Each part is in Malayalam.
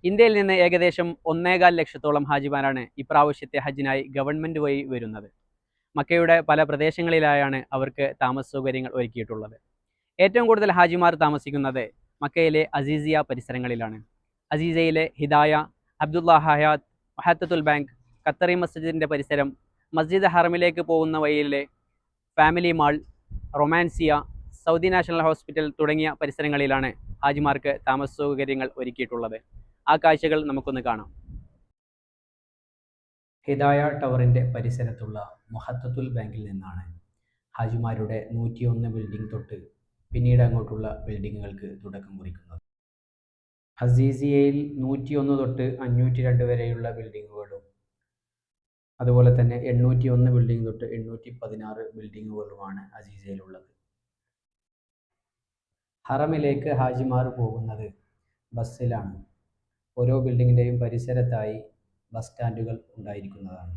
ഇന്ത്യയിൽ നിന്ന് ഏകദേശം 1.25 ലക്ഷത്തോളം ഹാജിമാരാണ് ഇപ്രാവശ്യത്തെ ഹജ്ജിനായി ഗവൺമെൻറ് വഴി വരുന്നത്. മക്കയുടെ പല പ്രദേശങ്ങളിലായാണ് അവർക്ക് താമസ സൗകര്യങ്ങൾ ഒരുക്കിയിട്ടുള്ളത്. ഏറ്റവും കൂടുതൽ ഹാജിമാർ താമസിക്കുന്നത് മക്കയിലെ അസീസിയ പരിസരങ്ങളിലാണ്. അസീസയിലെ ഹിദായ, അബ്ദുള്ള ഹയാത്ത്, മഹത്തത്തുൽ ബാങ്ക്, ഖത്തറി മസ്ജിദിൻ്റെ പരിസരം, മസ്ജിദ് ഹറമിലേക്ക് പോകുന്ന വഴിയിലെ family mall, Romancia, Saudi national hospital തുടങ്ങിയ പരിസരങ്ങളിലാണ് ഹാജിമാർക്ക് താമസ സൗകര്യങ്ങൾ ഒരുക്കിയിട്ടുള്ളത്. ആ കാഴ്ചകൾ നമുക്കൊന്ന് കാണാം. ഹിദായ ടവറിൻ്റെ പരിസരത്തുള്ള മഹത്തത്തുൽ ബാങ്കിൽ നിന്നാണ് ഹാജിമാരുടെ 101 ബിൽഡിംഗ് തൊട്ട് പിന്നീട് അങ്ങോട്ടുള്ള ബിൽഡിങ്ങുകൾക്ക് തുടക്കം കുറിക്കുന്നത്. അസീസിയയിൽ 101 തൊട്ട് 502 വരെയുള്ള ബിൽഡിങ്ങുകളും അതുപോലെ തന്നെ 801 ബിൽഡിംഗ് തൊട്ട് 816 ബിൽഡിങ്ങുകളുമാണ് അസീസിയയിലുള്ളത്. ഹറമിലേക്ക് ഹാജിമാർ പോകുന്നത് ബസ്സിലാണ്. ഓരോ ബിൽഡിങ്ങിൻ്റെയും പരിസരത്തായി ബസ് സ്റ്റാൻഡുകൾ ഉണ്ടായിരിക്കുന്നതാണ്.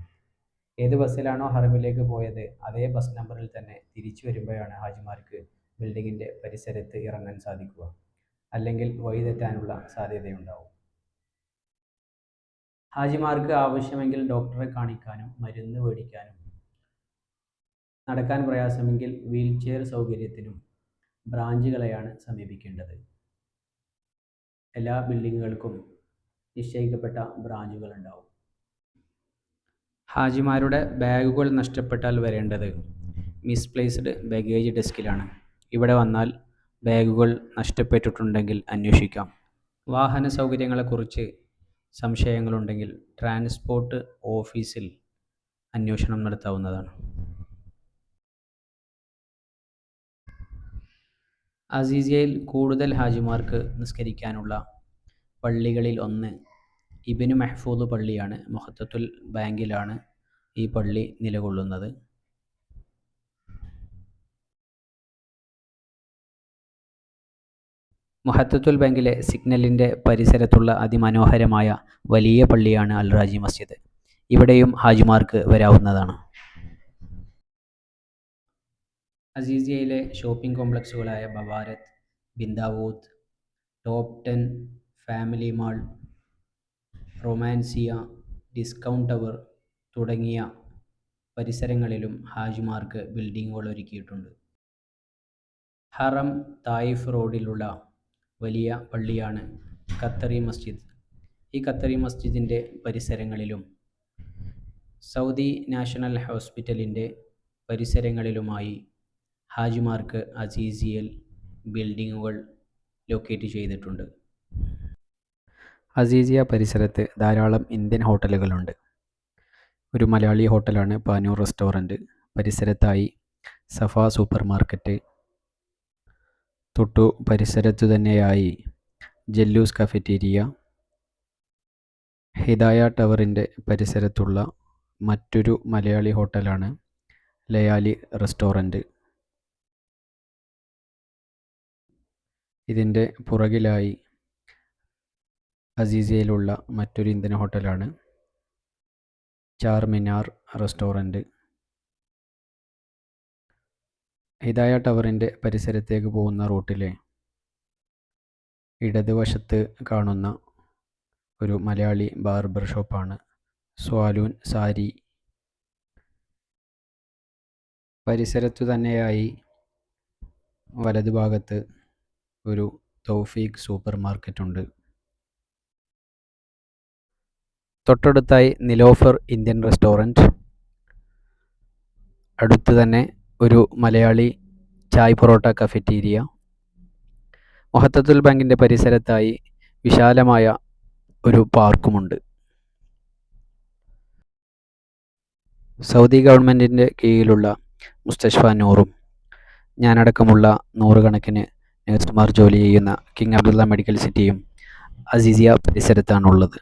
ഏത് ബസ്സിലാണോ ഹറമിലേക്ക് പോയത് അതേ ബസ് നമ്പറിൽ തന്നെ തിരിച്ചു വരുമ്പോഴാണ് ഹാജിമാർക്ക് ബിൽഡിങ്ങിൻ്റെ പരിസരത്ത് ഇറങ്ങാൻ സാധിക്കുക. അല്ലെങ്കിൽ വഴിതെറ്റാനുള്ള സാധ്യതയുണ്ടാവും. ഹാജിമാർക്ക് ആവശ്യമെങ്കിൽ ഡോക്ടറെ കാണിക്കാനും മരുന്ന് മേടിക്കാനും, നടക്കാൻ പ്രയാസമെങ്കിൽ വീൽ ചെയർ സൗകര്യത്തിനും ബ്രാഞ്ചുകളെയാണ് സമീപിക്കേണ്ടത്. എല്ലാ ബിൽഡിങ്ങുകൾക്കും നിശ്ചയിക്കപ്പെട്ട ബ്രാഞ്ചുകൾ ഉണ്ടാവും. ഹാജിമാരുടെ ബാഗുകൾ നഷ്ടപ്പെട്ടാൽ വരേണ്ടത് മിസ്പ്ലേസ്ഡ് ബാഗേജ് ഡെസ്കിലാണ്. ഇവിടെ വന്നാൽ ബാഗുകൾ നഷ്ടപ്പെട്ടിട്ടുണ്ടെങ്കിൽ അന്വേഷിക്കാം. വാഹന സൗകര്യങ്ങളെക്കുറിച്ച് സംശയങ്ങളുണ്ടെങ്കിൽ ട്രാൻസ്പോർട്ട് ഓഫീസിൽ അന്വേഷണം നടത്താവുന്നതാണ്. അസീസിയയിൽ കൂടുതൽ ഹാജിമാർക്ക് നിസ്കരിക്കാനുള്ള പള്ളികളിൽ ഒന്ന് ഇബ്നു മഹ്ഫൂദ് പള്ളിയാണ്. മഹത്തത്തുൽ ബാങ്കിലാണ് ഈ പള്ളി നിലകൊള്ളുന്നത്. മഹത്തത്തുൽ ബാങ്കിലെ സിഗ്നലിൻ്റെ പരിസരത്തുള്ള അതിമനോഹരമായ വലിയ പള്ളിയാണ് അൽ റാജി മസ്ജിദ്. ഇവിടെയും ഹാജിമാർക്ക് വരാവുന്നതാണ്. അസീസിയയിലെ ഷോപ്പിംഗ് കോംപ്ലക്സുകളായ ബവാരത്ത്, Bin Dawood, top 10, family mall, Romancia, discount tower തുടങ്ങിയ പരിസരങ്ങളിലും ഹാജിമാർക്ക് ബിൽഡിങ്ങുകൾ ഒരുക്കിയിട്ടുണ്ട്. ഹറം തായിഫ് റോഡിലുള്ള വലിയ പള്ളിയാണ് ഖത്തറി മസ്ജിദ്. ഈ ഖത്തറി മസ്ജിദിൻ്റെ പരിസരങ്ങളിലും സൗദി നാഷണൽ ഹോസ്പിറ്റലിൻ്റെ പരിസരങ്ങളിലുമായി ഹാജിമാർക്ക് അസീസിയയിൽ ബിൽഡിങ്ങുകൾ ലൊക്കേറ്റ് ചെയ്തിട്ടുണ്ട്. അസീസിയ പരിസരത്ത് ധാരാളം ഇന്ത്യൻ ഹോട്ടലുകളുണ്ട്. ഒരു മലയാളി ഹോട്ടലാണ് പാനൂർ റെസ്റ്റോറൻറ്റ്. പരിസരത്തായി സഫ സൂപ്പർ മാർക്കറ്റ്, തൊട്ടു പരിസരത്തു തന്നെയായി ജല്ലൂസ് കഫറ്റീരിയ. ഹിദായ ടവറിൻ്റെ പരിസരത്തുള്ള മറ്റൊരു മലയാളി ഹോട്ടലാണ് ലയാലി റെസ്റ്റോറൻറ്റ്. ഇതിൻ്റെ പുറകിലായി അസീസിയയിലുള്ള മറ്റൊരു ഇന്ത്യൻ ഹോട്ടലാണ് ചാർമിനാർ റെസ്റ്റോറൻറ്റ്. ഹിദായ ടവറിൻ്റെ പരിസരത്തേക്ക് പോകുന്ന റൂട്ടിലെ ഇടതുവശത്ത് കാണുന്ന ഒരു മലയാളി ബാർബർ ഷോപ്പാണ് സ്വാലൂൻ സാരി. പരിസരത്തു തന്നെയായി വലതുഭാഗത്ത് ഒരു തൗഫീഖ് സൂപ്പർ മാർക്കറ്റുണ്ട്. തൊട്ടടുത്തായി നിലോഫർ ഇന്ത്യൻ റെസ്റ്റോറൻറ്റ്. അടുത്ത് തന്നെ ഒരു മലയാളി ചായ് പൊറോട്ട കഫറ്റീരിയ. മഹത്തത്തുൽ ബാങ്കിൻ്റെ പരിസരത്തായി വിശാലമായ ഒരു പാർക്കുമുണ്ട്. സൗദി ഗവൺമെൻറ്റിൻ്റെ കീഴിലുള്ള മുസ്തഷ്ഫ നൂറും ഞാനടക്കമുള്ള നൂറുകണക്കിന് നഴ്സുമാർ ജോലി ചെയ്യുന്ന കിങ് അബ്ദുള്ള മെഡിക്കൽ സിറ്റിയും അസീസിയ പരിസരത്താണുള്ളത്.